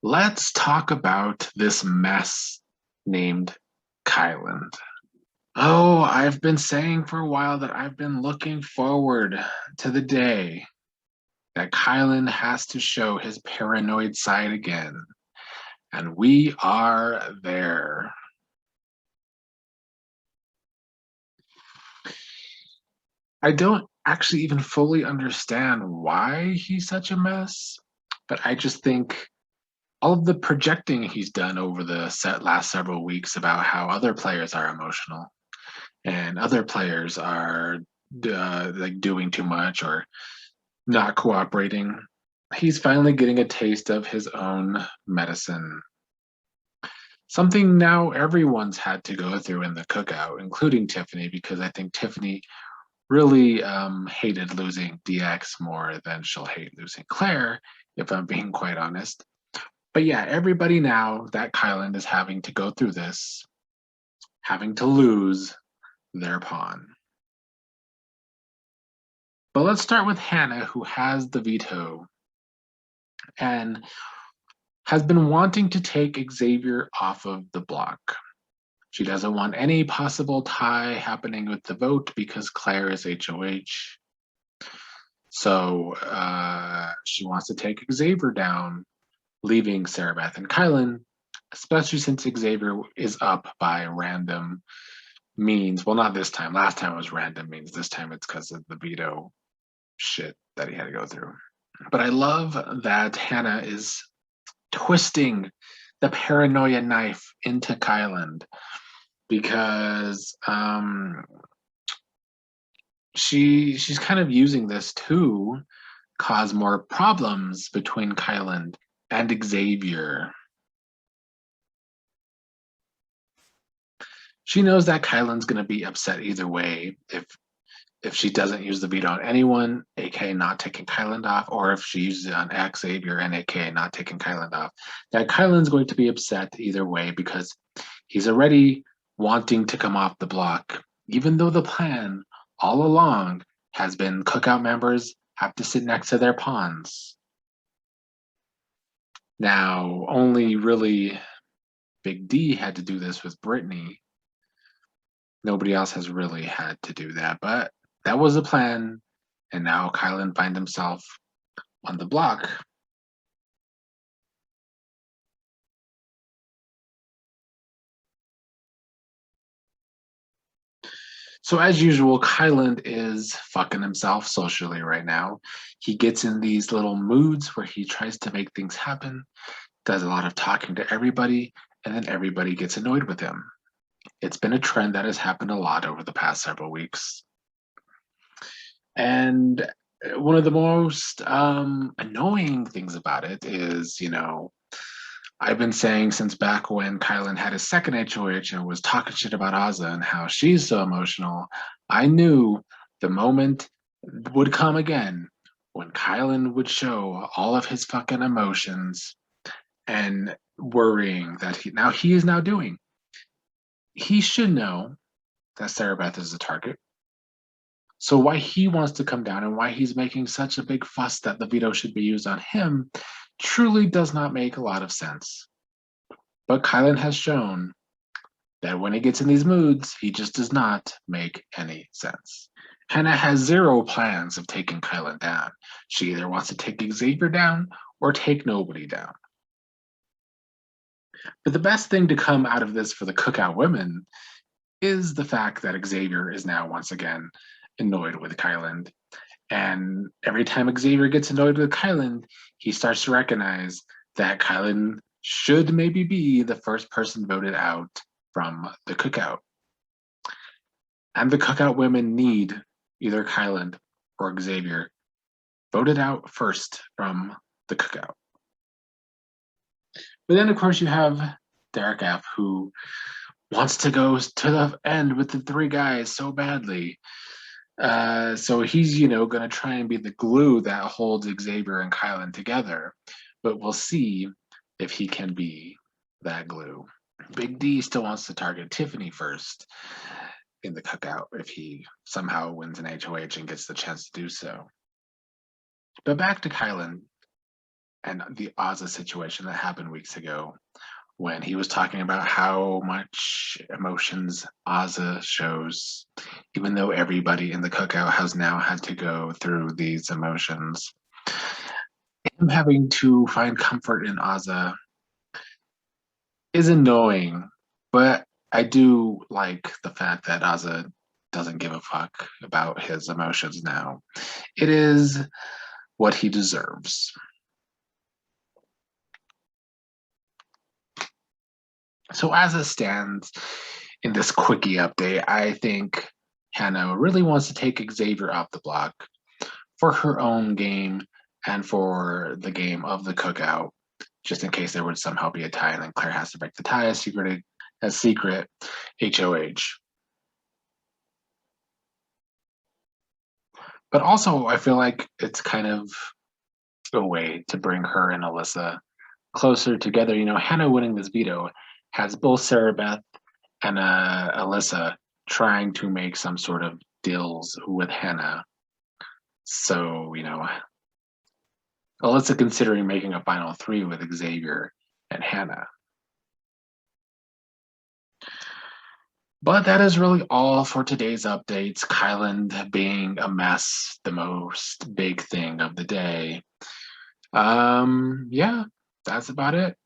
Let's talk about this mess named Kyland. Oh, I've been saying for a while that I've been looking forward to the day that Kylan has to show his paranoid side again. And we are there. I don't actually even fully understand why he's such a mess, but I just think all of the projecting he's done over the last several weeks about how other players are emotional and other players are like doing too much or not cooperating. He's finally getting a taste of his own medicine. Something now everyone's had to go through in the cookout, including Tiffany, because I think Tiffany really hated losing DX more than she'll hate losing Claire, if I'm being quite honest. But yeah, everybody now that Kyland is having to go through this, having to lose their pawn. But let's start with Hannah, who has the veto and has been wanting to take Xavier off of the block. She doesn't want any possible tie happening with the vote because Claire is HOH. So she wants to take Xavier down, leaving Sarabeth and Kylan, especially since Xavier is up by random means. Well, not this time. Last time it was random means. This time it's because of the veto shit that he had to go through. But I love that Hannah is twisting the paranoia knife into Kyland because she's kind of using this to cause more problems between Kyland and Xavier. She knows that Kyland's going to be upset either way if she doesn't use the veto on anyone, aka not taking Kyland off, or if she uses it on Xavier and aka not taking Kyland off. That Kyland's going to be upset either way because he's already wanting to come off the block, even though the plan all along has been cookout members have to sit next to their pawns. Now, only really Big D had to do this with Brittany. Nobody else has really had to do that, but that was the plan. And now Kylan finds himself on the block. So as usual, Kylan is fucking himself socially right now. He gets in these little moods where he tries to make things happen, does a lot of talking to everybody, and then everybody gets annoyed with him. It's been a trend that has happened a lot over the past several weeks. And one of the most annoying things about it is, I've been saying since back when Kylan had his second HOH and was talking shit about Ozza and how she's so emotional, I knew the moment would come again when Kylan would show all of his fucking emotions and worrying that he is now doing. He should know that Sarabeth is the target. So why he wants to come down and why he's making such a big fuss that the veto should be used on him truly does not make a lot of sense. But Kylan has shown that when he gets in these moods, he just does not make any sense. Hannah has zero plans of taking Kylan down. She either wants to take Xavier down or take nobody down. But the best thing to come out of this for the cookout women is the fact that Xavier is now once again annoyed with Kylan. And every time Xavier gets annoyed with Kylan, he starts to recognize that Kylan should maybe be the first person voted out from the cookout. And the cookout women need either Kylan or Xavier voted out first from the cookout. But then, of course, you have Derek F., who wants to go to the end with the three guys so badly. So he's, going to try and be the glue that holds Xavier and Kylan together. But we'll see if he can be that glue. Big D still wants to target Tiffany first in the cookout if he somehow wins an HOH and gets the chance to do so. But back to Kylan. and the Ozza situation that happened weeks ago when he was talking about how much emotions Ozza shows, even though everybody in the cookout has now had to go through these emotions. Him having to find comfort in Ozza is annoying, but I do like the fact that Ozza doesn't give a fuck about his emotions now. It is what he deserves. So as it stands in this quickie update, I think Hannah really wants to take Xavier off the block for her own game and for the game of the cookout, just in case there would somehow be a tie and then Claire has to break the tie as secret HOH. But also, I feel like it's kind of a way to bring her and Alyssa closer together. You know, Hannah winning this veto has both Sarah Beth and Alyssa trying to make some sort of deals with Hannah. So, you know, Alyssa considering making a final three with Xavier and Hannah. But that is really all for today's updates. Kyland being a mess, the most big thing of the day. Yeah, that's about it.